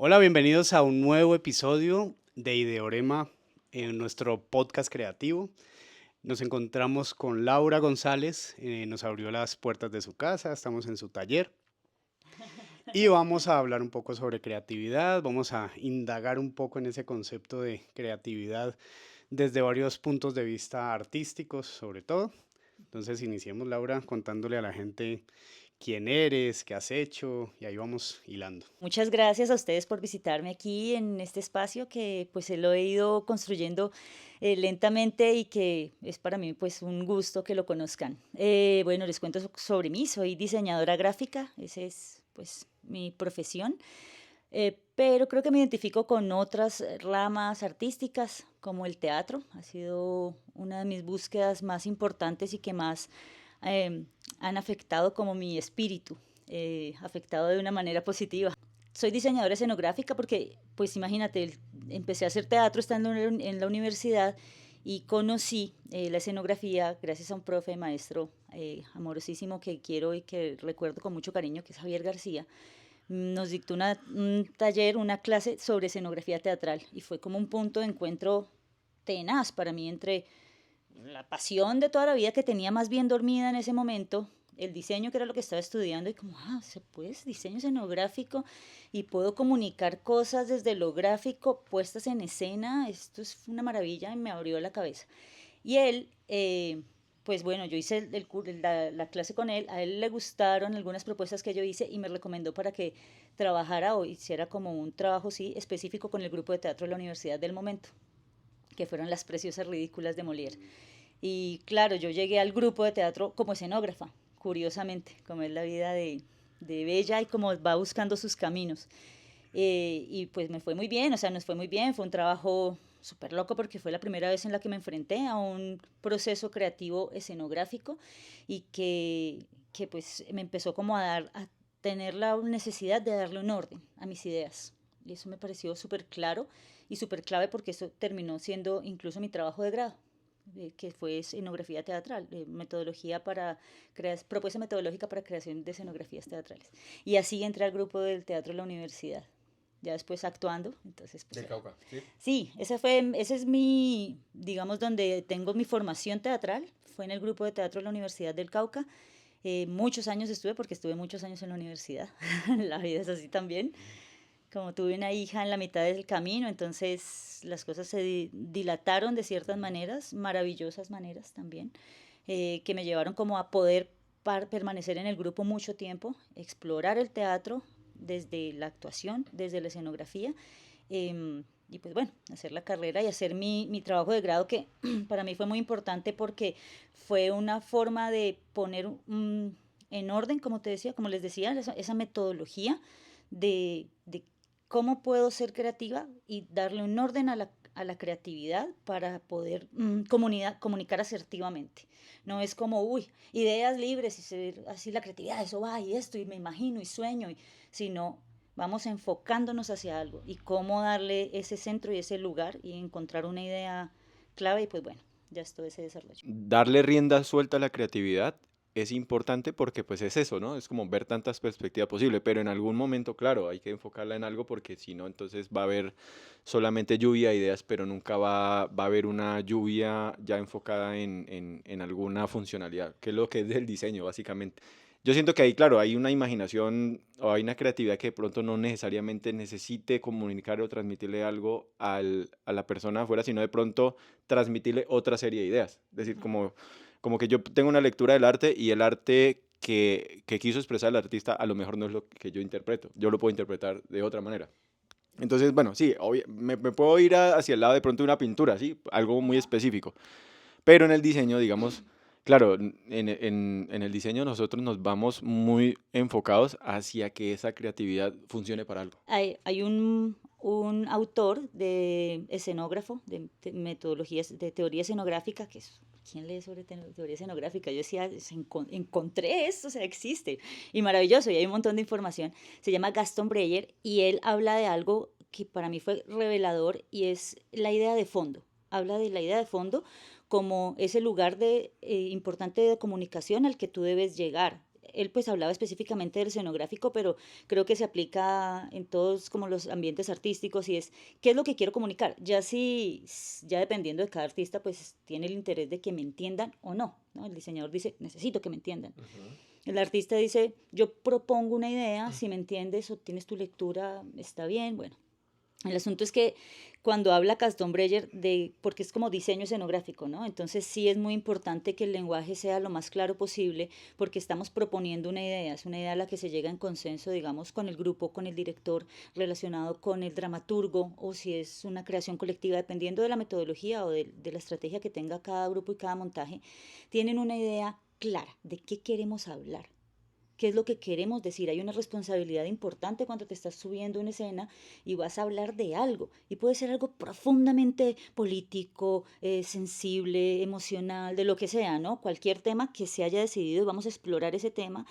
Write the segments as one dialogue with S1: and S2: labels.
S1: Hola, bienvenidos a un nuevo episodio de Ideorema en nuestro podcast creativo. Nos encontramos con Laura González, nos abrió las puertas de su casa, estamos en su taller y vamos a hablar un poco sobre creatividad, vamos a indagar un poco en ese concepto de creatividad desde varios puntos de vista artísticos, sobre todo. Entonces iniciemos, Laura, contándole a la gente quién eres, qué has hecho y ahí vamos hilando.
S2: Muchas gracias a ustedes por visitarme aquí en este espacio que pues lo he ido construyendo lentamente y que es para mí pues un gusto que lo conozcan. Bueno, les cuento sobre mí, soy diseñadora gráfica, esa es pues mi profesión, pero creo que me identifico con otras ramas artísticas como el teatro, ha sido una de mis búsquedas más importantes y que más eh, han afectado como mi espíritu, afectado de una manera positiva. Soy diseñadora escenográfica porque, pues imagínate, empecé a hacer teatro estando en la universidad y conocí la escenografía gracias a un profe maestro amorosísimo que quiero y que recuerdo con mucho cariño, que es Javier García. Nos dictó un taller, una clase sobre escenografía teatral y fue como un punto de encuentro tenaz para mí entre la pasión de toda la vida que tenía más bien dormida en ese momento, el diseño que era lo que estaba estudiando y como, se puede diseño escenográfico y puedo comunicar cosas desde lo gráfico puestas en escena, esto es una maravilla y me abrió la cabeza. Y él, pues bueno, yo hice la clase con él, a él le gustaron algunas propuestas que yo hice y me recomendó para que trabajara o hiciera como un trabajo, sí, específico con el grupo de teatro de la universidad del momento, que fueron Las Preciosas Ridículas de Molière. Y claro, yo llegué al grupo de teatro como escenógrafa, curiosamente, como es la vida de Bella y como va buscando sus caminos. Y pues me fue muy bien, o sea, nos fue muy bien, fue un trabajo súper loco porque fue la primera vez en la que me enfrenté a un proceso creativo escenográfico y que pues me empezó como a tener la necesidad de darle un orden a mis ideas. Y eso me pareció súper claro y súper clave porque eso terminó siendo incluso mi trabajo de grado, que fue escenografía teatral, metodología para propuesta metodológica para creación de escenografías teatrales. Y así entré al grupo del teatro de la universidad, ya después actuando, entonces pues
S1: Del Cauca, ¿sí?
S2: sí, ese es digamos, donde tengo mi formación teatral, fue en el grupo de teatro de la Universidad del Cauca. Muchos años estuve, porque estuve muchos años en la universidad, la vida es así también. Como tuve una hija en la mitad del camino, entonces las cosas se dilataron de ciertas maneras, maravillosas maneras también, que me llevaron como a poder permanecer en el grupo mucho tiempo, explorar el teatro desde la actuación, desde la escenografía, y pues bueno, hacer la carrera y hacer mi trabajo de grado, que para mí fue muy importante porque fue una forma de poner en orden, como te decía, como les decía, esa metodología de cómo puedo ser creativa y darle un orden a la creatividad para poder comunicar asertivamente. No es como, uy, ideas libres y ser así la creatividad, eso va y esto, y me imagino y sueño, sino vamos enfocándonos hacia algo y cómo darle ese centro y ese lugar y encontrar una idea clave y pues bueno, ya es todo ese desarrollo.
S3: Darle rienda suelta a la creatividad es importante porque pues es eso, ¿no? Es como ver tantas perspectivas posibles, pero en algún momento, claro, hay que enfocarla en algo porque si no, entonces va a haber solamente lluvia de ideas, pero nunca va a haber una lluvia ya enfocada en alguna funcionalidad, que es lo que es del diseño, básicamente. Yo siento que ahí, claro, hay una imaginación o hay una creatividad que de pronto no necesariamente necesite comunicar o transmitirle algo a la persona afuera, sino de pronto transmitirle otra serie de ideas. Es decir, como que yo tengo una lectura del arte y el arte que quiso expresar el artista a lo mejor no es lo que yo interpreto. Yo lo puedo interpretar de otra manera. Entonces, bueno, sí, me puedo ir hacia el lado de pronto de una pintura, ¿sí? Algo muy
S2: Ajá.
S3: específico. Pero en el diseño, digamos, claro, en el diseño nosotros nos vamos muy enfocados hacia que esa creatividad funcione para algo.
S2: Hay un autor de escenógrafo, de metodologías, de teoría escenográfica, que es, ¿quién lee sobre teoría escenográfica? Yo decía, encontré esto, o sea, existe, y maravilloso, y hay un montón de información. Se llama Gaston Breyer, y él habla de algo que para mí fue revelador, y es la idea de fondo. Habla de la idea de fondo como ese lugar importante de comunicación al que tú debes llegar, él pues hablaba específicamente del escenográfico, pero creo que se aplica en todos como los ambientes artísticos y es, ¿qué es lo que quiero comunicar? Ya si, ya dependiendo de cada artista, pues tiene el interés de que me entiendan o no, ¿no? El diseñador dice, necesito que me entiendan. El artista dice, yo propongo una idea, si me entiendes o tienes tu lectura, está bien, bueno. El asunto es que cuando habla Gastón Breyer de, porque es como diseño escenográfico, ¿no? Entonces sí es muy importante que el lenguaje sea lo más claro posible porque estamos proponiendo una idea, es una idea a la que se llega en consenso, digamos, con el grupo, con el director, relacionado con el dramaturgo o si es una creación colectiva, dependiendo de la metodología o de la estrategia que tenga cada grupo y cada montaje, tienen una idea clara de qué queremos hablar, qué es lo que queremos decir. Hay una responsabilidad importante cuando te estás subiendo a una escena y vas a hablar de algo. Y puede ser algo profundamente político, sensible, emocional, de lo que sea, ¿no? Cualquier tema que se haya decidido, vamos a explorar ese tema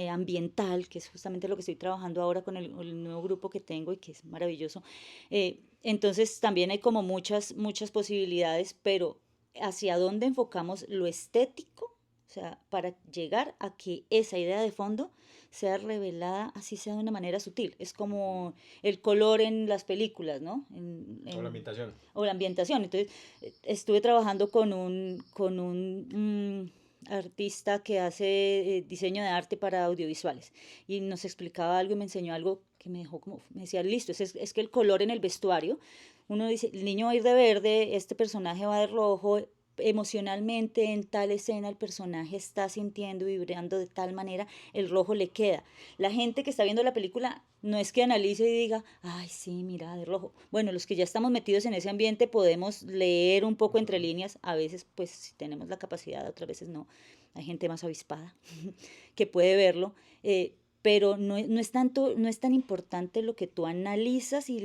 S2: ambiental, que es justamente lo que estoy trabajando ahora con el nuevo grupo que tengo y que es maravilloso. Entonces también hay como muchas posibilidades, pero ¿hacia dónde enfocamos lo estético? O sea, para llegar a que esa idea de fondo sea revelada, así sea de una manera sutil. Es como el color en las películas, ¿no?
S3: O la ambientación.
S2: O la ambientación. Entonces, estuve trabajando con un artista que hace diseño de arte para audiovisuales y nos explicaba algo y me enseñó algo que me dejó como, me decía, listo, es que el color en el vestuario, uno dice, el niño va a ir de verde, este personaje va de rojo, emocionalmente en tal escena el personaje está sintiendo y vibrando de tal manera, el rojo le queda. La gente que está viendo la película no es que analice y diga, ay, sí, mira, de rojo. Bueno, los que ya estamos metidos en ese ambiente podemos leer un poco entre líneas, a veces pues si tenemos la capacidad, otras veces no. Hay gente más avispada que puede verlo, pero no es tanto, no es tan importante lo que tú analizas y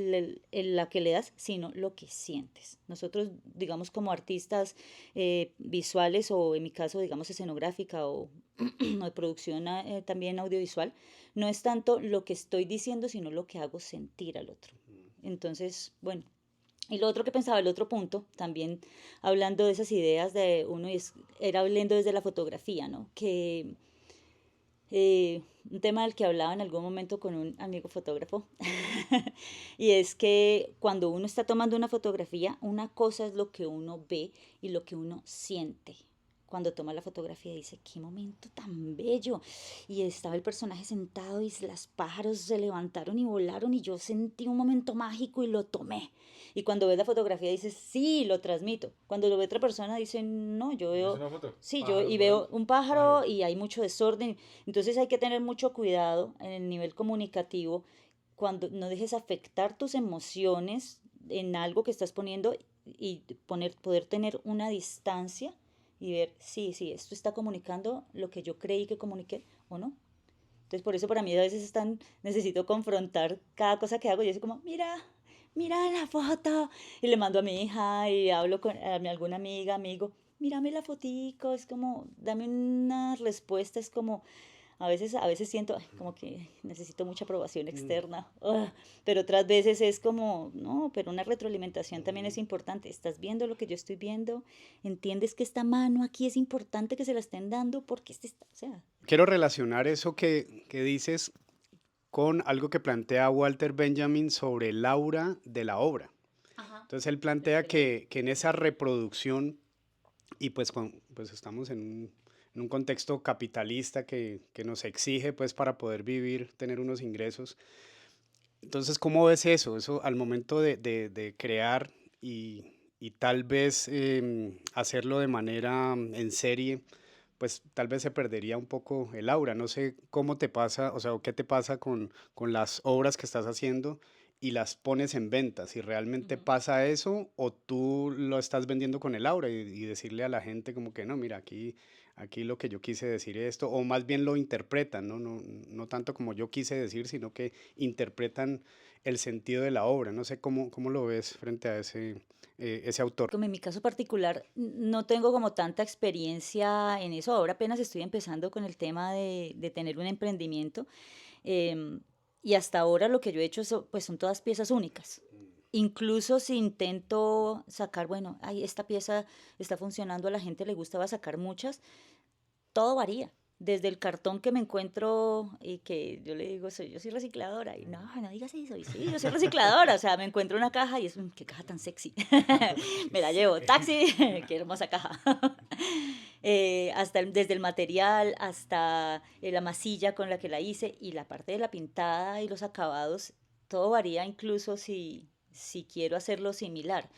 S2: la que le das, sino lo que sientes. Nosotros, digamos, como artistas visuales o en mi caso, digamos, escenográfica o, o de producción también audiovisual, no es tanto lo que estoy diciendo, sino lo que hago sentir al otro. Entonces, bueno. Y lo otro que pensaba, el otro punto, también hablando de esas ideas de uno, era hablando desde la fotografía, ¿no? Que un tema del que hablaba en algún momento con un amigo fotógrafo, y es que cuando uno está tomando una fotografía, una cosa es lo que uno ve y lo que uno siente. Cuando toma la fotografía dice, qué momento tan bello. Y estaba el personaje sentado y los pájaros se levantaron y volaron y yo sentí un momento mágico y lo tomé. Y cuando ves la fotografía dices, sí, lo transmito. Cuando lo ve otra persona dice, no, yo
S3: ¿Es
S2: veo,
S3: una foto?
S2: sí, yo
S3: Pájaros
S2: y
S3: volando.
S2: veo un pájaro y hay mucho desorden. Entonces hay que tener mucho cuidado en el nivel comunicativo cuando no dejes afectar tus emociones en algo que estás poniendo y poder tener una distancia y ver, sí, sí, esto está comunicando lo que yo creí que comuniqué o no. Entonces por eso para mí a veces necesito confrontar cada cosa que hago y es como, mira la foto. Y le mando a mi hija y hablo con alguna amiga, amigo, mírame la fotico, es como, dame una respuesta, es como, a veces siento ay, como que necesito mucha aprobación
S1: Mm,
S2: externa, pero otras veces es como, no, pero una retroalimentación también es
S1: ujú.
S2: importante. Estás viendo lo que yo estoy viendo, entiendes que esta mano aquí es importante que se la estén dando porque o sea,
S1: Quiero relacionar eso que dices con algo que plantea Walter Benjamin sobre el aura de la obra.
S2: ajá,
S1: Entonces él plantea
S2: excelente.
S1: que en esa reproducción, y pues, pues estamos en un contexto capitalista que nos exige pues para poder vivir, tener unos ingresos. Entonces, ¿cómo ves eso? Eso al momento de crear y tal vez hacerlo de manera en serie, pues tal vez se perdería un poco el aura. No sé cómo te pasa, o sea, o qué te pasa con las obras que estás haciendo y las pones en venta. Si realmente
S2: Ujú.
S1: pasa eso o tú lo estás vendiendo con el aura y decirle a la gente como que no, mira, aquí lo que yo quise decir esto, o más bien lo interpretan, ¿no? No tanto como yo quise decir, sino que interpretan el sentido de la obra. No sé cómo lo ves frente a ese autor.
S2: Como en mi caso particular, no tengo como tanta experiencia en eso. Ahora apenas estoy empezando con el tema de tener un emprendimiento. em, y hasta ahora lo que yo he hecho pues son todas piezas únicas. Incluso si intento sacar, bueno, ay, esta pieza está funcionando, a la gente le gusta, va a sacar muchas, todo varía. desde el cartón que me encuentro y que yo le digo, yo soy recicladora, y no, no digas eso, y sí, yo soy recicladora, o sea, me encuentro una caja y es, qué caja tan sexy, me la llevo, taxi, qué hermosa caja. Desde el material hasta la masilla con la que la hice y la parte de la pintada y los acabados, todo varía incluso si quiero hacerlo similar.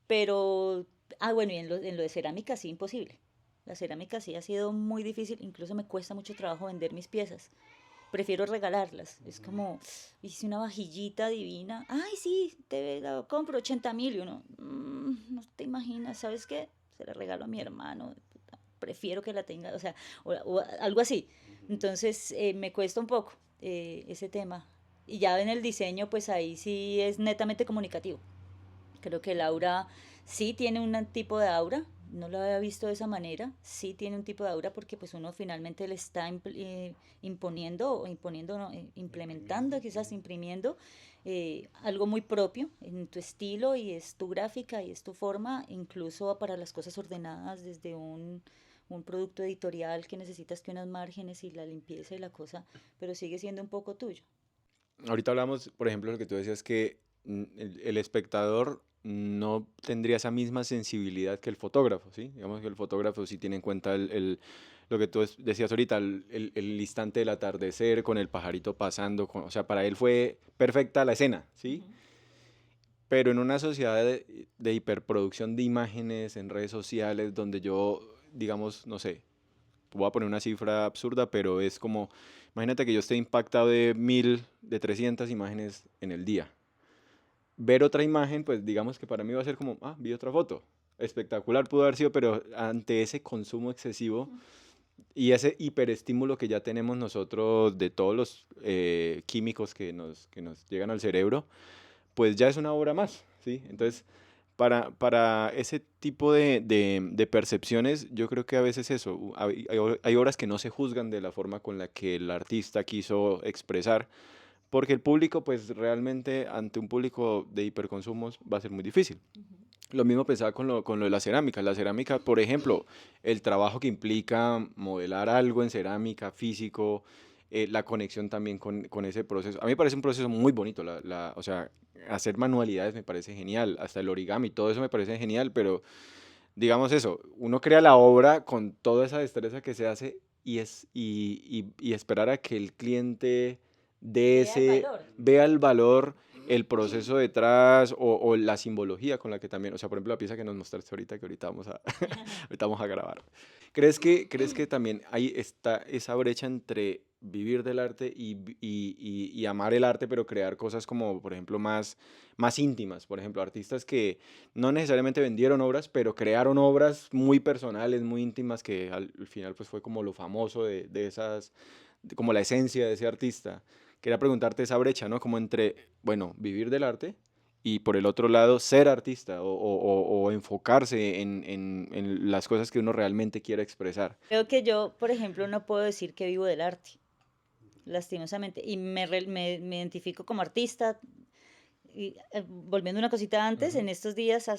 S2: Pero, bueno, y en lo de cerámica sí, imposible. La cerámica sí ha sido muy difícil, incluso me cuesta mucho trabajo vender mis piezas. Prefiero regalarlas. Es como, hice una vajillita divina. Ay, sí, te la compro 80.000. Y uno, no te imaginas, ¿sabes qué? Se la regalo a mi hermano. Puta, prefiero que la tenga, o sea, o algo así. Entonces, me cuesta un poco ese tema. Y ya en el diseño, pues ahí sí es netamente comunicativo. Creo que Laura sí tiene un tipo de aura, no lo había visto de esa manera, sí tiene un tipo de aura porque pues uno finalmente le está imponiendo, o imponiendo, no, implementando, quizás imprimiendo algo muy propio en tu estilo y es tu gráfica y es tu forma, incluso para las cosas ordenadas desde un producto editorial que necesitas que unas márgenes y la limpieza y la cosa, pero sigue siendo un poco tuyo.
S3: Ahorita hablamos, por ejemplo, lo que tú decías que el espectador no tendría esa misma sensibilidad que el fotógrafo, ¿sí? Digamos que el fotógrafo sí tiene en cuenta lo que tú decías ahorita, el instante del atardecer con el pajarito pasando, o sea, para él fue perfecta la escena, ¿sí?
S2: Ujú.
S3: Pero en una sociedad de hiperproducción de imágenes en redes sociales, donde yo, digamos, no sé, voy a poner una cifra absurda, pero es como, imagínate que yo esté impactado de 1000, de 300 imágenes en el día. Ver otra imagen, pues digamos que para mí va a ser como, vi otra foto. Espectacular pudo haber sido, pero ante ese consumo excesivo y ese hiperestímulo que ya tenemos nosotros de todos los químicos que nos llegan al cerebro, pues ya es una obra más, ¿sí? Entonces, para ese tipo de percepciones, yo creo que a veces eso, hay obras que no se juzgan de la forma con la que el artista quiso expresar, porque el público, pues realmente ante un público de hiperconsumos va a ser muy difícil.
S2: Ujú.
S3: Lo mismo pensaba con lo de la cerámica. La cerámica, por ejemplo, el trabajo que implica modelar algo en cerámica, físico, la conexión también con ese proceso. A mí me parece un proceso muy bonito. O sea, hacer manualidades me parece genial. Hasta el origami, todo eso me parece genial. Pero digamos eso, uno crea la obra con toda esa destreza que se hace y esperar a que el cliente de
S2: Vea el
S3: ese
S2: valor.
S3: vea el valor, el proceso detrás o la simbología con la que también, o sea, por ejemplo, la pieza que nos mostraste ahorita, que ahorita vamos a, ahorita vamos a grabar. ¿Crees que también ahí está esa brecha entre vivir del arte y amar el arte, pero crear cosas como, por ejemplo, más íntimas? Por ejemplo, artistas que no necesariamente vendieron obras, pero crearon obras muy personales, muy íntimas, que al final pues fue como lo famoso de esas, como la esencia de ese artista. Quería preguntarte esa brecha, ¿no? Como entre, bueno, vivir del arte y por el otro lado ser artista o enfocarse en las cosas que uno realmente quiere expresar.
S2: Creo que yo, por ejemplo, no puedo decir que vivo del arte, lastimosamente, y me identifico como artista. Y volviendo una cosita antes, en estos días,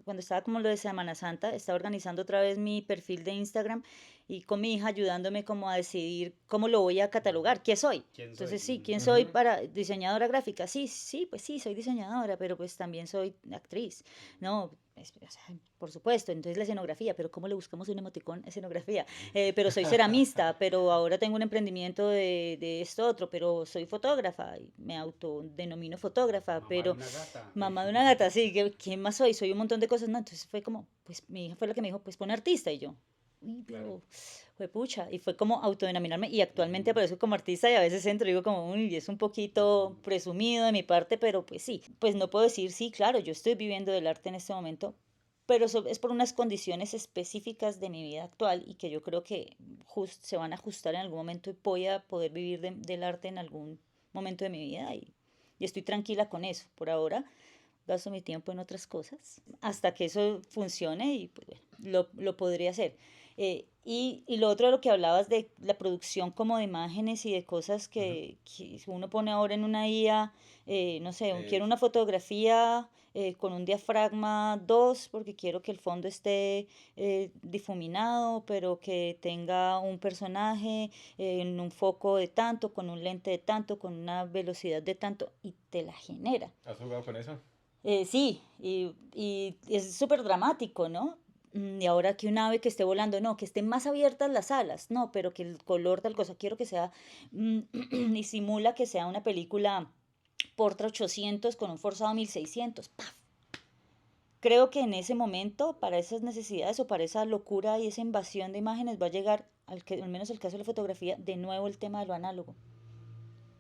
S2: cuando estaba como lo de Semana Santa, estaba organizando otra vez mi perfil de Instagram y con mi hija ayudándome como a decidir cómo lo voy a catalogar, qué soy.
S1: ¿Quién soy?
S2: Entonces, sí, ¿quién soy
S1: Ujú.
S2: para diseñadora gráfica? Sí, sí, pues sí, soy diseñadora, pero pues también soy actriz. No, o sea, por supuesto, entonces la escenografía, pero ¿cómo le buscamos un emoticón a escenografía? Pero soy ceramista, pero ahora tengo un emprendimiento de esto otro, pero soy fotógrafa, y me autodenomino fotógrafa,
S1: Mamá de
S2: pero
S1: una gata.
S2: mamá de una gata, sí, ¿quién más soy? Soy un montón de cosas, ¿no? Entonces fue como, pues mi hija fue la que me dijo, pues pon artista, y yo, uy,
S1: Claro.
S2: pero fue pucha, y fue como autodenominarme, y actualmente aparezco como artista, y a veces entro y digo como, uy, es un poquito presumido de mi parte, pero pues sí, pues no puedo decir, sí, claro, yo estoy viviendo del arte en este momento, pero eso es por unas condiciones específicas de mi vida actual y que yo creo que se van a ajustar en algún momento y voy a poder vivir del arte en algún momento de mi vida y estoy tranquila con eso. Por ahora gasto mi tiempo en otras cosas hasta que eso funcione y pues bueno, lo podría hacer. Y lo otro de lo que hablabas de la producción como de imágenes y de cosas que uno pone ahora en una IA, no sé, quiero una fotografía con un diafragma 2 porque quiero que el fondo esté difuminado, pero que tenga un personaje en un foco de tanto, con un lente de tanto, con una velocidad de tanto, y te la genera.
S3: ¿Has jugado con eso?
S2: Sí, y es súper dramático, ¿no? Y ahora que un ave que esté volando, no, que estén más abiertas las alas, no, pero que el color tal cosa, quiero que sea, y simula que sea una película Portra 800 con un forzado 1600. ¡Paf! Creo que en ese momento, para esas necesidades o para esa locura y esa invasión de imágenes, va a llegar, al menos el caso de la fotografía, de nuevo el tema de lo análogo.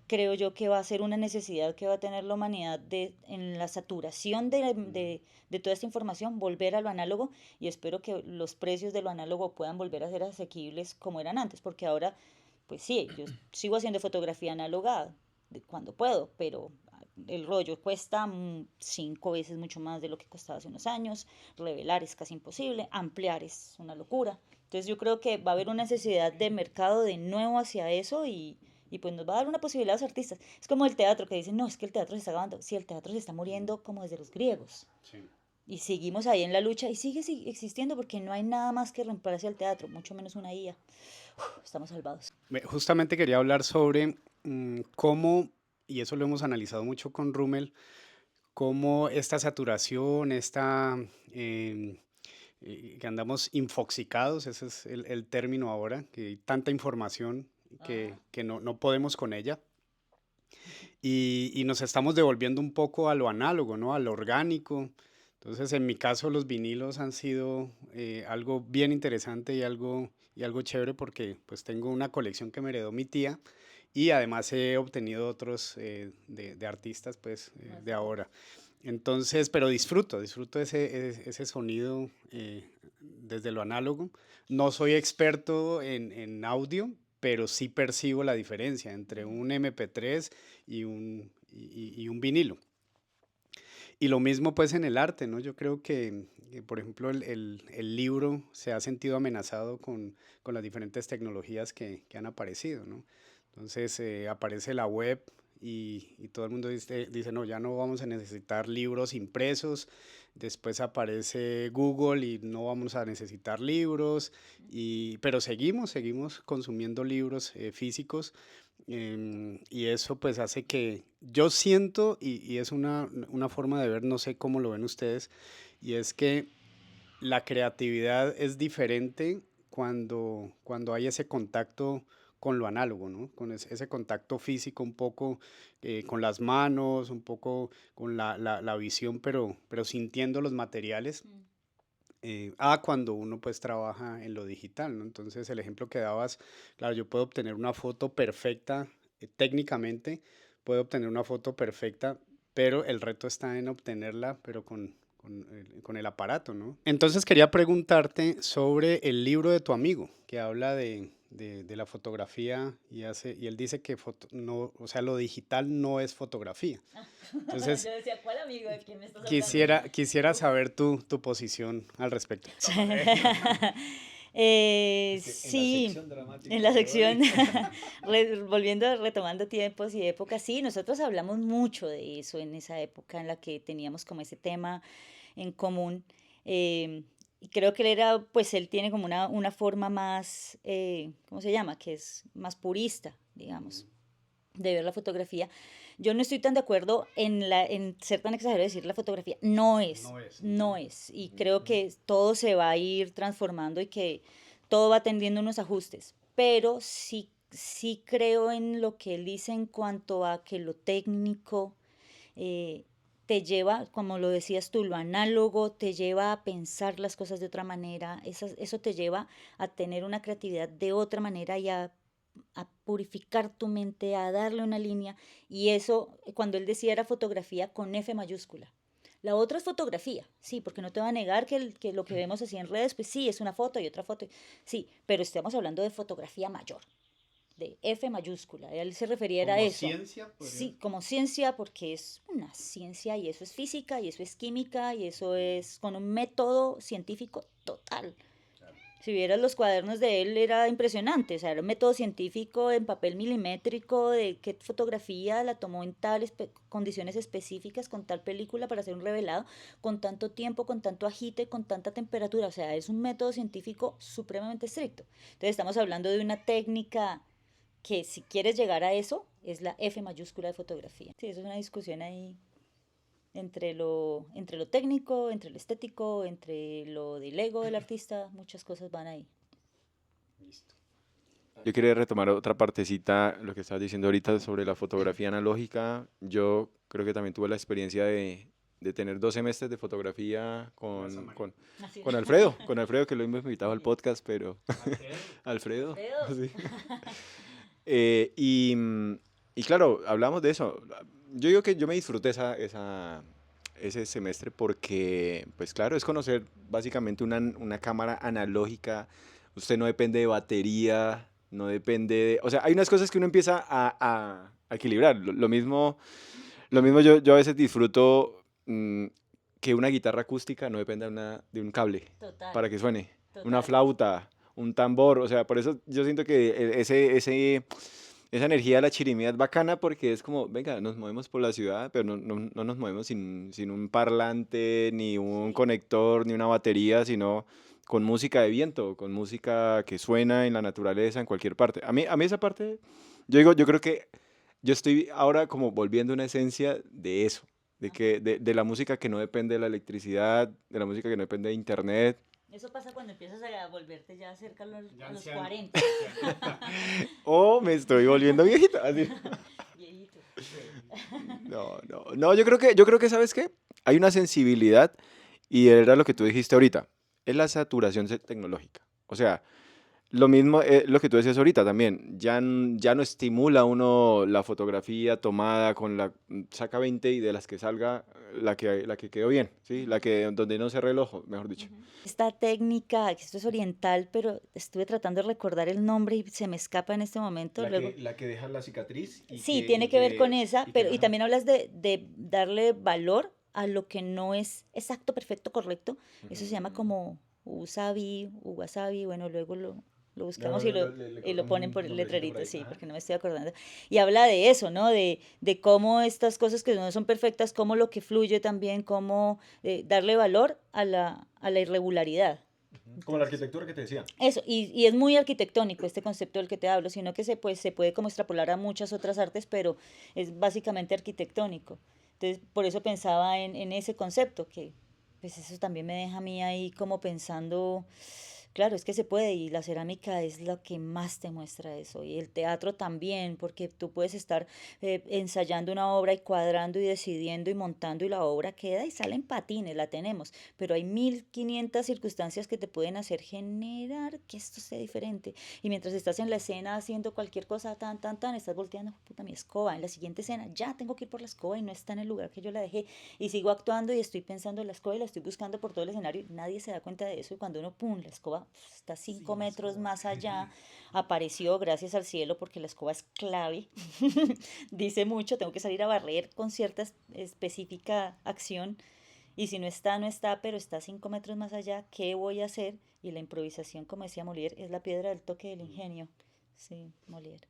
S2: Creo yo que va a ser una necesidad que va a tener la humanidad de, en la saturación de toda esta información, volver a lo análogo, y espero que los precios de lo análogo puedan volver a ser asequibles como eran antes, porque ahora, pues sí, yo sigo haciendo fotografía análoga cuando puedo, pero el rollo cuesta 5 veces mucho más de lo que costaba hace unos años, revelar es casi imposible, ampliar es una locura. Entonces yo creo que va a haber una necesidad de mercado de nuevo hacia eso y pues nos va a dar una posibilidad a los artistas. Es como el teatro que dicen, no, es que el teatro se está acabando. Sí, el teatro se está muriendo como desde los griegos.
S1: Sí.
S2: Y seguimos ahí en la lucha y sigue existiendo porque no hay nada más que reemplace al teatro, mucho menos una IA. Estamos salvados.
S1: Justamente quería hablar sobre cómo, y eso lo hemos analizado mucho con Rummel, cómo esta saturación, em, que andamos infoxicados, ese es el término ahora, que hay tanta información
S2: Ajá.
S1: que no podemos con ella. Y nos estamos devolviendo un poco a lo análogo, ¿no? A lo orgánico. Entonces, en mi caso, los vinilos han sido algo bien interesante y algo chévere porque pues tengo una colección que me heredó mi tía y además he obtenido otros de artistas pues
S2: Más
S1: de
S2: raro.
S1: ahora. Entonces, pero disfruto ese sonido desde lo análogo. No soy experto en audio, pero sí percibo la diferencia entre
S2: Ujú.
S1: un MP3 y un vinilo. Y lo mismo pues en el arte, ¿no? Yo creo que, por ejemplo, el libro se ha sentido amenazado con las diferentes tecnologías que han aparecido, ¿no? Entonces aparece la web y todo el mundo dice, no, ya no vamos a necesitar libros impresos. Después aparece Google y no vamos a necesitar libros, pero seguimos consumiendo libros físicos. Y eso pues hace que yo siento, y es una forma de ver, no sé cómo lo ven ustedes, y es que la creatividad es diferente cuando hay ese contacto con lo análogo, ¿no? Con ese contacto físico un poco con las manos, un poco con la visión, pero sintiendo los materiales
S2: Mm.
S1: cuando uno pues trabaja en lo digital, ¿no? Entonces el ejemplo que dabas, claro, yo puedo obtener una foto perfecta técnicamente, puedo obtener una foto perfecta, pero el reto está en obtenerla, pero con el aparato, ¿no? Entonces quería preguntarte sobre el libro de tu amigo, que habla de la fotografía y él dice que no, o sea, lo digital no es fotografía.
S2: Yo
S1: Entonces,
S2: decía, ¿cuál amigo? ¿De quién me estás hablando?
S1: quisiera saber tu posición al respecto. Es que en la
S2: Sí,
S1: sección
S2: en
S1: dramática
S2: la
S1: de
S2: sección,
S1: hoy.
S2: volviendo, retomando tiempos y épocas, sí, nosotros hablamos mucho de eso en esa época en la que teníamos como ese tema en común. Y creo que él era, pues él tiene como una forma más, ¿cómo se llama? Que es más purista, digamos, de ver la fotografía. Yo no estoy tan de acuerdo en ser tan exagerado de decir la fotografía. No es,
S1: No es.
S2: no es. Y creo que todo se va a ir transformando y que todo va tendiendo unos ajustes. Pero sí creo en lo que él dice en cuanto a que lo técnico eh, te lleva, como lo decías tú, lo análogo, te lleva a pensar las cosas de otra manera, eso te lleva a tener una creatividad de otra manera y a purificar tu mente, a darle una línea. Y eso, cuando él decía era fotografía con F mayúscula. La otra es fotografía, sí, porque no te va a negar que lo que vemos así en redes, pues sí, es una foto y otra foto, sí, pero estamos hablando de fotografía mayor, de F mayúscula. Él se refería a
S1: Como
S2: eso.
S1: ciencia, podría.
S2: Sí, como ciencia, porque es una ciencia y eso es física y eso es química y eso es con un método científico total. Si vieras los cuadernos de él, era impresionante, o sea, era un método científico en papel milimétrico de qué fotografía la tomó en tales condiciones específicas, con tal película para hacer un revelado, con tanto tiempo, con tanto agite, con tanta temperatura, o sea, es un método científico supremamente estricto. Entonces estamos hablando de una técnica que si quieres llegar a eso, es la F mayúscula de fotografía. Sí, eso es una discusión ahí entre lo técnico, entre lo estético, entre lo del ego del artista, muchas cosas van ahí.
S1: Listo.
S3: Yo quería retomar otra partecita, lo que estabas diciendo ahorita sobre la fotografía analógica. Yo creo que también tuve la experiencia de tener 2 semestres de fotografía
S1: Gracias, María.
S2: Así.
S3: con Alfredo, que lo hemos invitado al podcast, pero
S1: Alfredo.
S3: Alfredo,
S2: Alfredo.
S3: sí. Eh, y, mm, y claro, hablamos de eso. Yo digo que yo me disfruté ese semestre porque, pues claro, es conocer básicamente una cámara analógica. Usted no depende de batería, no depende de... O sea, hay unas cosas que uno empieza a equilibrar. Lo mismo yo a veces disfruto que una guitarra acústica no dependa de un cable
S2: Total,
S3: para que suene. Una
S2: total.
S3: flauta, un tambor. O sea, por eso yo siento que esa energía de la chirimía es bacana porque es como, venga, nos movemos por la ciudad, pero no nos movemos sin un parlante, ni un
S2: Sí.
S3: conector, ni una batería, sino con música de viento, con música que suena en la naturaleza, en cualquier parte. A mí esa parte, yo creo que yo estoy ahora como volviendo a una esencia de eso, de la música que no depende de la electricidad, de la música que no depende de internet.
S2: Eso pasa cuando empiezas a volverte ya cerca
S1: Ya
S2: a los
S1: anciano.
S2: 40.
S3: O me estoy volviendo viejito. Así.
S2: Viejito.
S3: No, yo creo que, ¿sabes qué? Hay una sensibilidad y era lo que tú dijiste ahorita, es la saturación tecnológica. O sea, lo mismo, lo que tú decías ahorita también, ya no estimula uno la fotografía tomada con saca 20 y de las que salga la que quedó bien, ¿sí? Donde no se reloj, mejor dicho.
S2: Esta técnica, que esto es oriental, pero estuve tratando de recordar el nombre y se me escapa en este momento. Luego,
S3: La que deja la cicatriz
S2: sí, tiene que ver con esa, pero y
S3: ajá.
S2: también hablas de darle valor a lo que no es exacto, perfecto, correcto. Eso se llama
S3: Ujú.
S2: como usabi, wasabi, bueno, luego lo buscamos
S3: No, le
S2: y lo
S3: colocamos
S2: ponen
S3: un
S2: por el
S3: nombrecito por
S2: letrerito,
S3: ahí.
S2: sí,
S3: Ajá.
S2: porque no me estoy acordando. Y habla de eso, ¿no? De cómo estas cosas que no son perfectas, cómo lo que fluye también, cómo darle valor a la irregularidad.
S3: Como la
S2: Entonces,
S3: arquitectura que te decía.
S2: eso, y es muy arquitectónico este concepto del que te hablo, sino que se puede como extrapolar a muchas otras artes, pero es básicamente arquitectónico. Entonces, por eso pensaba en ese concepto, que pues eso también me deja a mí ahí como pensando, claro, es que se puede, y la cerámica es lo que más te muestra eso, y el teatro también, porque tú puedes estar ensayando una obra y cuadrando y decidiendo y montando y la obra queda y sale en patines, la tenemos, pero hay 1500 circunstancias que te pueden hacer generar que esto sea diferente. Y mientras estás en la escena haciendo cualquier cosa, estás volteando, puta, mi escoba. En la siguiente escena, ya tengo que ir por la escoba y no está en el lugar que yo la dejé. Y sigo actuando y estoy pensando en la escoba y la estoy buscando por todo el escenario. Y nadie se da cuenta de eso. Y cuando uno, pum, la escoba está 5 metros más allá, apareció gracias al cielo porque la escoba es clave. Dice mucho, tengo que salir a barrer con cierta específica acción y si no está, no está, pero está 5 metros más allá, ¿qué voy a hacer? Y la improvisación, como decía Molière, es la piedra del toque del ingenio. Sí, Molière.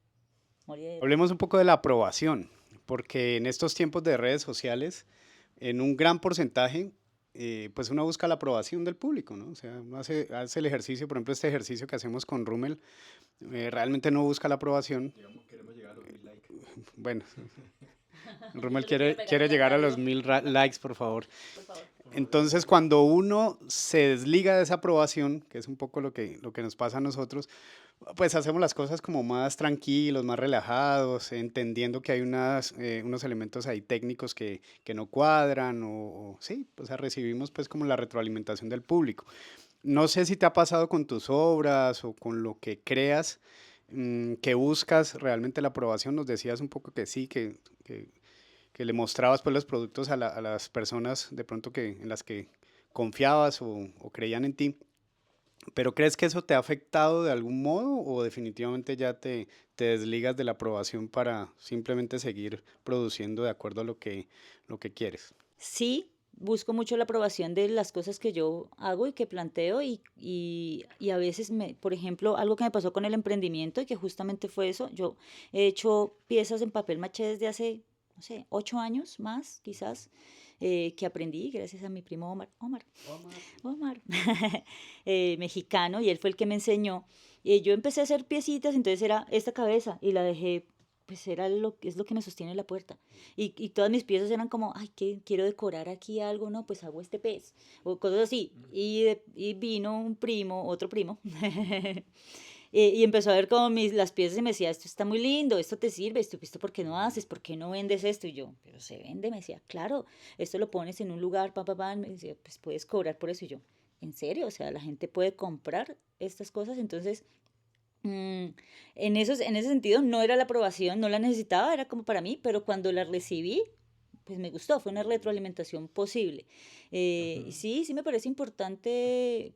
S2: Molière.
S1: Hablemos un poco de la aprobación, porque en estos tiempos de redes sociales, en un gran porcentaje, pues uno busca la aprobación del público, ¿no? O sea, uno hace el ejercicio, por ejemplo, este ejercicio que hacemos con Rummel, realmente no busca la aprobación.
S3: Queremos llegar a los 1000 likes.
S1: Bueno,
S2: Yo
S1: Rummel
S2: solo quiero pegar
S1: quiere
S2: en la
S1: llegar a los
S2: radio,
S1: 1000 likes, por favor.
S2: por favor.
S1: Entonces, cuando uno se desliga de esa aprobación, que es un poco lo que nos pasa a nosotros, pues hacemos las cosas como más tranquilos, más relajados, entendiendo que hay unos elementos ahí técnicos que no cuadran o sí, pues recibimos pues como la retroalimentación del público. No sé si te ha pasado con tus obras o con lo que creas, que buscas realmente la aprobación. Nos decías un poco que sí, que le mostrabas pues los productos a las personas de pronto en las que confiabas o creían en ti. ¿Pero crees que eso te ha afectado de algún modo o definitivamente ya te desligas de la aprobación para simplemente seguir produciendo de acuerdo a lo que quieres?
S2: Sí, busco mucho la aprobación de las cosas que yo hago y que planteo y a veces, por ejemplo, algo que me pasó con el emprendimiento y que justamente fue eso, yo he hecho piezas en papel maché desde hace, no sé, 8 años más, quizás, que aprendí gracias a mi primo Omar, mexicano, y él fue el que me enseñó. Y yo empecé a hacer piecitas, entonces era esta cabeza y la dejé, pues es lo que me sostiene la puerta. Y todas mis piezas eran como, ay, que quiero decorar aquí algo, no, pues hago este pez, o cosas así. Y vino un primo, otro primo, y empezó a ver como las piezas y me decía, esto está muy lindo, esto te sirve, esto ¿por qué no haces? ¿Por qué no vendes esto? Y yo, pero se vende, me decía, claro, esto lo pones en un lugar, me decía, pues puedes cobrar por eso. Y yo, ¿en serio? O sea, la gente puede comprar estas cosas, entonces Mm, en ese sentido no era la aprobación, no la necesitaba, era como para mí, pero cuando la recibí, pues me gustó, fue una retroalimentación posible. Y sí, sí me parece importante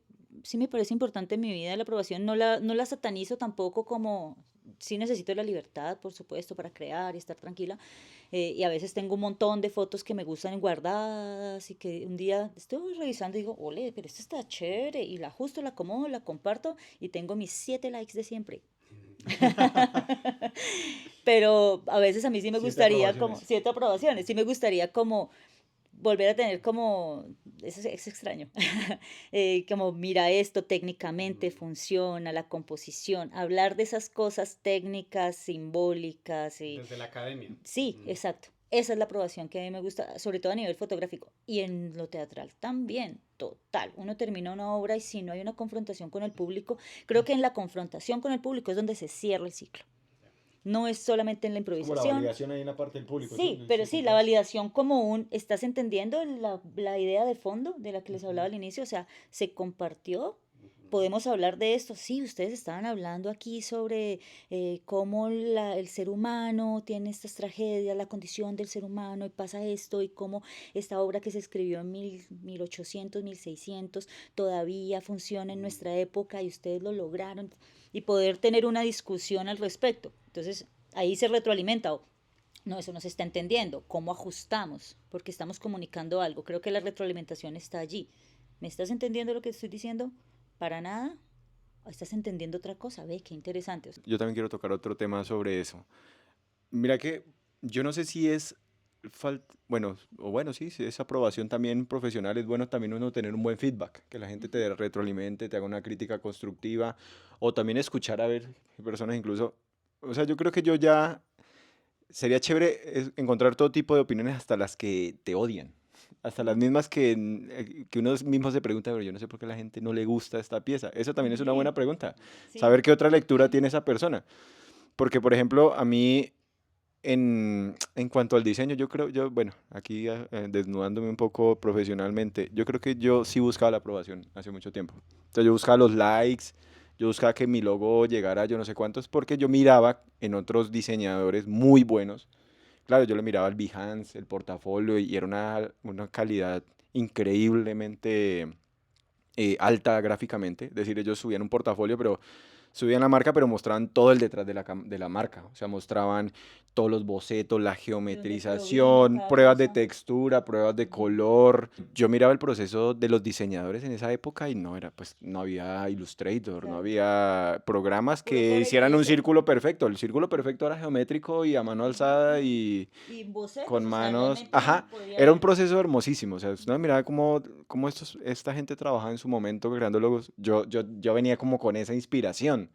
S2: en mi vida la aprobación, no la satanizo tampoco como, sí necesito la libertad, por supuesto, para crear y estar tranquila. Y a veces tengo un montón de fotos que me gustan guardadas y que un día estoy revisando y digo, ole, pero esto está chévere, y la ajusto, la acomodo, la comparto y tengo mis 7 likes de siempre. Pero a veces a mí sí me
S1: Siete
S2: gustaría como,
S1: aprobaciones.
S2: 7 aprobaciones, sí me gustaría como volver a tener como, es extraño, como mira esto técnicamente funciona, la composición, hablar de esas cosas técnicas, simbólicas y
S1: Desde la academia.
S2: sí, exacto. Esa es la aprobación que a mí me gusta, sobre todo a nivel fotográfico. Y en lo teatral también, total. Uno termina una obra y si no hay una confrontación con el público, creo que en la confrontación con el público es donde se cierra el ciclo. No es solamente en la
S4: Es como la
S2: improvisación.
S4: validación ahí en la parte del público, ¿sí?
S2: Sí,
S4: Del
S2: pero
S4: sí
S2: sí, la
S4: comprar.
S2: validación como ¿estás entendiendo la idea de fondo de la que les hablaba al inicio? O sea, se compartió. Podemos hablar de esto. Sí, ustedes estaban hablando aquí sobre cómo el ser humano tiene estas tragedias, la condición del ser humano y pasa esto y cómo esta obra que se escribió en 1800, 1600 todavía funciona en nuestra época y ustedes lo lograron y poder tener una discusión al respecto. Entonces, ahí se retroalimenta. No, eso no se está entendiendo. ¿Cómo ajustamos? Porque estamos comunicando algo. Creo que la retroalimentación está allí. ¿Me estás entendiendo lo que estoy diciendo? Para nada. ¿O estás entendiendo otra cosa? Ve, qué interesante.
S3: Yo también quiero tocar otro tema sobre eso. Mira que yo no sé si es bueno, o bueno, sí, si es aprobación también profesional, es bueno también uno tener un buen feedback, que la gente te retroalimente, te haga una crítica constructiva, o también escuchar a ver personas incluso, o sea, yo creo que yo ya sería chévere encontrar todo tipo de opiniones, hasta las que te odian, hasta las mismas que uno mismo se pregunta, pero yo no sé por qué a la gente no le gusta esta pieza. Eso también es una buena
S2: Sí,
S3: pregunta,
S2: sí.
S3: saber qué otra lectura tiene esa persona. Porque, por ejemplo, a mí, en cuanto al diseño, yo creo, bueno, aquí desnudándome un poco profesionalmente, yo creo que yo sí buscaba la aprobación hace mucho tiempo. Entonces yo buscaba los likes, yo buscaba que mi logo llegara a yo no sé cuántos, porque yo miraba en otros diseñadores muy buenos. Claro, yo le miraba el Behance, el portafolio, y era una calidad increíblemente alta gráficamente. Es decir, ellos subían un portafolio, pero subían la marca, pero mostraban todo el detrás de de la marca. O sea, mostraban todos los bocetos, la
S2: ¿De dónde provino
S3: geometrización,
S2: cada
S3: pruebas de
S2: cosa?
S3: textura, pruebas de
S2: Ujú.
S3: color. Yo miraba el proceso de los diseñadores en esa época y no era, pues, no había Illustrator, no
S2: Claro.
S3: había programas
S2: Puro
S3: que
S2: corre y
S3: hicieran un
S2: pegue.
S3: círculo perfecto. El círculo perfecto era geométrico y a mano alzada y
S2: Y
S3: con
S2: bocetos, o sea,
S3: manos.
S2: realmente
S3: Ajá, era un
S2: podían.
S3: proceso hermosísimo. O sea, es una mirada cómo esta gente trabajaba en su momento creando logos. Yo venía como con esa inspiración.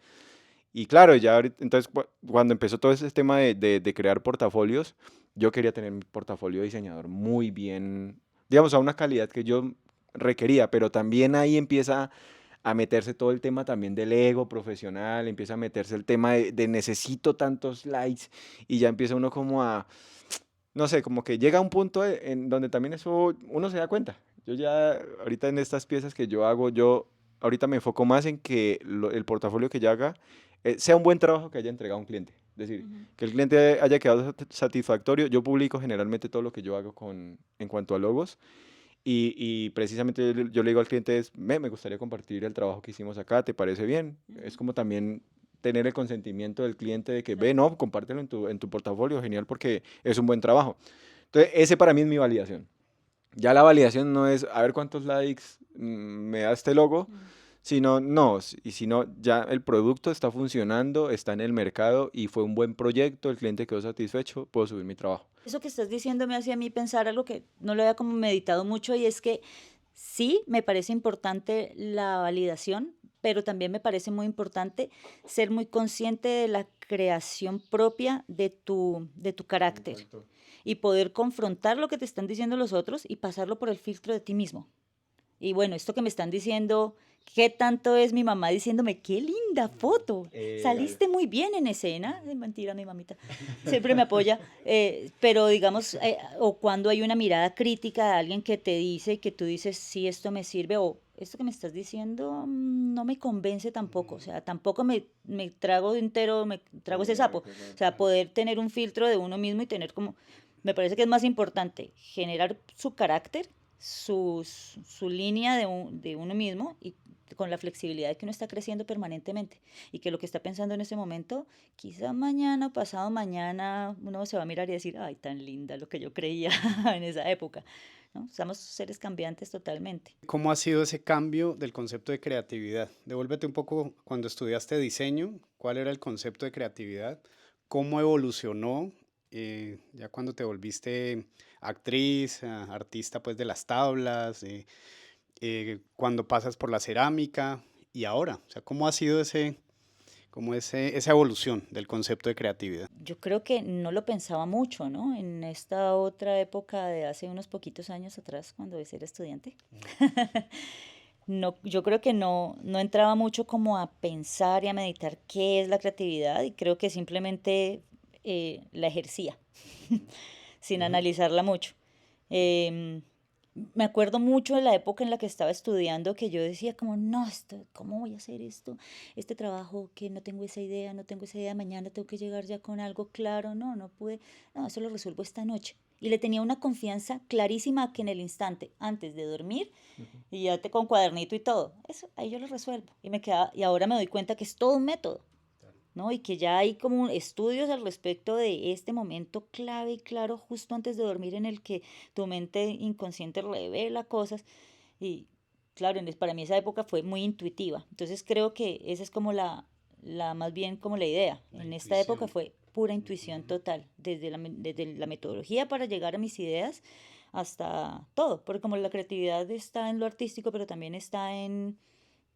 S3: Y claro, ya entonces cuando empezó todo ese tema de crear portafolios, yo quería tener mi portafolio de diseñador muy bien, digamos, a una calidad que yo requería, pero también ahí empieza a meterse todo el tema también del ego profesional, empieza a meterse el tema de necesito tantos likes, y ya empieza uno como a, no sé, como que llega a un punto en donde también eso uno se da cuenta. Yo ya, ahorita en estas piezas que yo hago, yo ahorita me enfoco más en que el portafolio que yo haga sea un buen trabajo que haya entregado un cliente. Es decir,
S2: Ujú.
S3: que el cliente haya quedado satisfactorio. Yo publico generalmente todo lo que yo hago en cuanto a logos, y precisamente yo le digo al cliente me gustaría compartir el trabajo que hicimos acá, ¿te parece bien? Es
S2: Ujú.
S3: como también tener el consentimiento del cliente de que ve,
S2: Exacto.
S3: no, compártelo en tu portafolio, genial, porque es un buen trabajo. Entonces, ese para mí es mi validación. Ya la validación no es a ver cuántos likes me da este logo,
S2: Mm.
S3: sino no, y sino ya el producto está funcionando, está en el mercado y fue un buen proyecto, el cliente quedó satisfecho, puedo subir mi trabajo.
S2: Eso que estás diciendo me hace a mí pensar algo que no lo había como meditado mucho y es que sí, me parece importante la validación, pero también me parece muy importante ser muy consciente de la creación propia de tu carácter
S3: Exacto.
S2: y poder confrontar lo que te están diciendo los otros y pasarlo por el filtro de ti mismo. Y bueno, esto que me están diciendo, ¿qué tanto es mi mamá diciéndome, qué linda foto?
S3: Gallo.
S2: Saliste muy bien en escena. Mentira, mi mamita siempre me apoya. Pero digamos, o cuando hay una mirada crítica de alguien que te dice que tú dices, sí, esto me sirve, o esto que me estás diciendo no me convence tampoco. O sea, tampoco me trago de entero, me trago ese sapo. O sea, poder tener un filtro de uno mismo y tener como, me parece que es más importante generar su carácter, su línea de uno mismo y con la flexibilidad de que uno está creciendo permanentemente y que lo que está pensando en ese momento, quizá mañana o pasado mañana uno se va a mirar y decir, ay, tan linda lo que yo creía en esa época, ¿no? Somos seres cambiantes totalmente.
S1: ¿Cómo ha sido ese cambio del concepto de creatividad? Devuélvete un poco cuando estudiaste diseño, ¿cuál era el concepto de creatividad? ¿Cómo evolucionó ya cuando te volviste actriz, artista pues de las tablas, cuando pasas por la cerámica y ahora? O sea, ¿cómo ha sido esa evolución del concepto de creatividad?
S2: Yo creo que no lo pensaba mucho, ¿no? En esta otra época de hace unos poquitos años atrás, cuando era estudiante. No, yo creo que no entraba mucho como a pensar y a meditar qué es la creatividad y creo que simplemente la ejercía sin
S1: Ujú.
S2: analizarla mucho. Em, Me acuerdo mucho de la época en la que estaba estudiando que yo decía como, no, ¿cómo voy a hacer esto? Este trabajo que no tengo esa idea, no tengo esa idea, mañana tengo que llegar ya con algo claro, no pude, no, eso lo resuelvo esta noche. Y le tenía una confianza clarísima que en el instante, antes de dormir, y ya con cuadernito y todo, eso, ahí yo lo resuelvo. Y me queda, y ahora me doy cuenta que es todo un método, ¿no? Y que ya hay como estudios al respecto de este momento clave y claro justo antes de dormir en el que tu mente inconsciente revela cosas y claro, para mí esa época fue muy intuitiva. Entonces creo que esa es como la más bien como la idea.
S1: La
S2: En esta época
S1: intuición.
S2: fue pura intuición total, desde la metodología para llegar a mis ideas hasta todo, porque como la creatividad está en lo artístico, pero también está en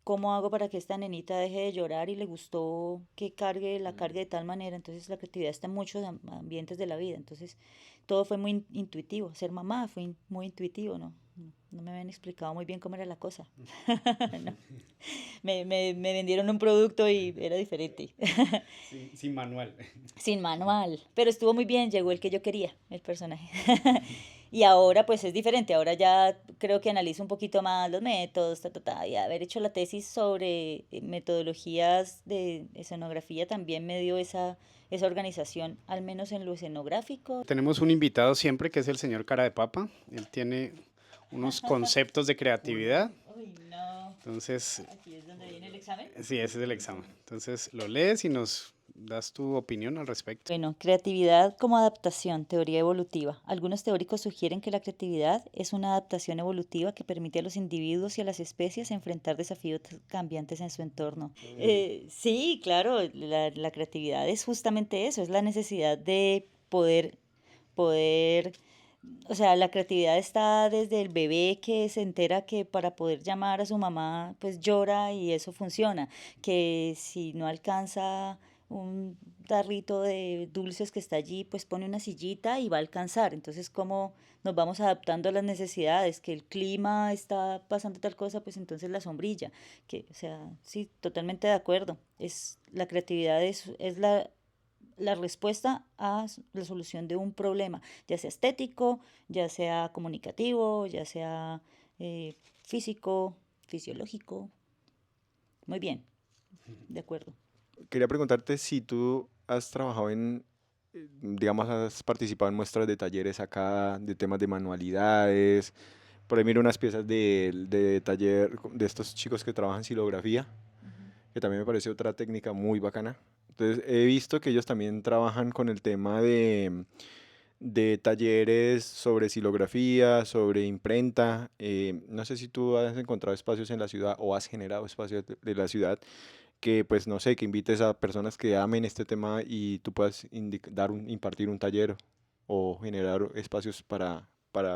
S2: ¿cómo hago para que esta nenita deje de llorar y le gustó que la cargue de tal manera? Entonces la creatividad está en muchos ambientes de la vida. Entonces todo fue muy intuitivo. Ser mamá fue muy intuitivo, ¿no? No me habían explicado muy bien cómo era la cosa. No. Me vendieron un producto y era diferente.
S1: Sin manual.
S2: Sin manual. Pero estuvo muy bien, llegó el que yo quería, el personaje. Y ahora pues es diferente, ahora ya creo que analizo un poquito más los métodos, y haber hecho la tesis sobre metodologías de escenografía también me dio esa organización, al menos en lo escenográfico.
S1: Tenemos un invitado siempre que es el señor Cara de Papa. Él tiene unos conceptos de creatividad.
S2: Uy, no.
S1: Entonces,
S2: Aquí es donde viene el examen.
S1: sí, ese es el examen. Entonces, lo lees y nos das tu opinión al respecto.
S2: Bueno, creatividad como adaptación, teoría evolutiva. Algunos teóricos sugieren que la creatividad es una adaptación evolutiva que permite a los individuos y a las especies enfrentar desafíos cambiantes en su entorno. Sí, claro, la creatividad es justamente eso, es la necesidad de poder, o sea, la creatividad está desde el bebé que se entera que para poder llamar a su mamá, pues llora y eso funciona, que si no alcanza un tarrito de dulces que está allí, pues pone una sillita y va a alcanzar. Entonces, ¿cómo nos vamos adaptando a las necesidades? Que el clima está pasando tal cosa, pues entonces la sombrilla. Que, o sea, sí, totalmente de acuerdo. La creatividad es la respuesta a la solución de un problema, ya sea estético, ya sea comunicativo, ya sea físico, fisiológico. Muy bien, de acuerdo.
S3: Quería preguntarte si tú has trabajado digamos, has participado en muestras de talleres acá, de temas de manualidades. Por ahí miro unas piezas de taller de estos chicos que trabajan silografía,
S2: Ujú.
S3: que también me parece otra técnica muy bacana. Entonces, he visto que ellos también trabajan con el tema de talleres sobre silografía, sobre imprenta. No sé si tú has encontrado espacios en la ciudad o has generado espacios de la ciudad que, pues, no sé, que invites a personas que amen este tema y tú puedas impartir un taller o generar espacios para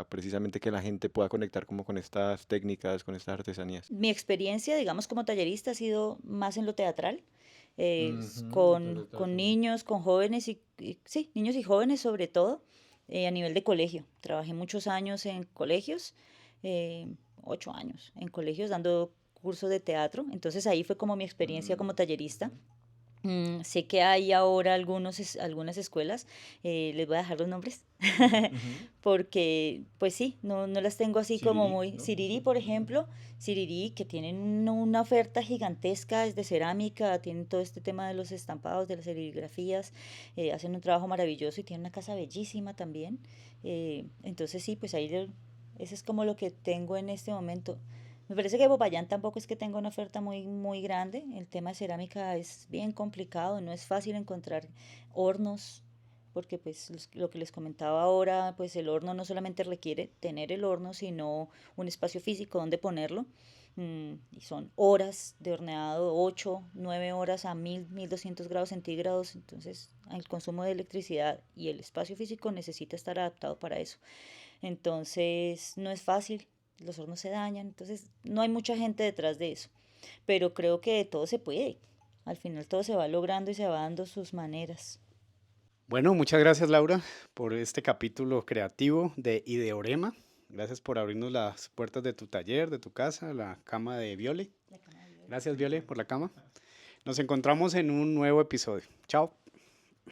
S3: precisamente que la gente pueda conectar como con estas técnicas, con estas artesanías.
S2: Mi experiencia, digamos, como tallerista ha sido más en lo teatral,
S3: Ujú, sobre
S2: con
S3: todo.
S2: niños, con jóvenes sí, niños y jóvenes sobre todo, a nivel de colegio. Trabajé muchos años en colegios, 8 años en colegios dando cursos de teatro. Entonces ahí fue como mi experiencia como tallerista.
S3: Ujú.
S2: Sé que hay ahora algunas escuelas, les voy a dejar los nombres,
S3: Ujú.
S2: porque pues sí, no las tengo así como
S3: Sirirí,
S2: muy...
S3: ¿no?
S2: Sirirí, por ejemplo, Sirirí, que tienen una oferta gigantesca, es de cerámica, tienen todo este tema de los estampados, de las serigrafías, hacen un trabajo maravilloso y tienen una casa bellísima también. Entonces sí, pues ese es como lo que tengo en este momento. Me parece que Popayán tampoco es que tenga una oferta muy grande. El tema de cerámica es bien complicado, no es fácil encontrar hornos, porque pues lo que les comentaba ahora, pues el horno no solamente requiere tener el horno, sino un espacio físico donde ponerlo. Y son horas de horneado, 8 9 horas a 1200 grados centígrados. Entonces, el consumo de electricidad y el espacio físico necesita estar adaptado para eso. Entonces, no es fácil, los hornos se dañan, entonces no hay mucha gente detrás de eso, pero creo que todo se puede. Al final todo se va logrando y se va dando sus maneras.
S1: Bueno, muchas gracias Laura por este capítulo creativo de Ideorema. Gracias por abrirnos las puertas de tu taller, de tu casa, la cama de Viole.
S2: La cama de Viola.
S1: Gracias Viole por la cama. Nos encontramos en un nuevo episodio. Chao.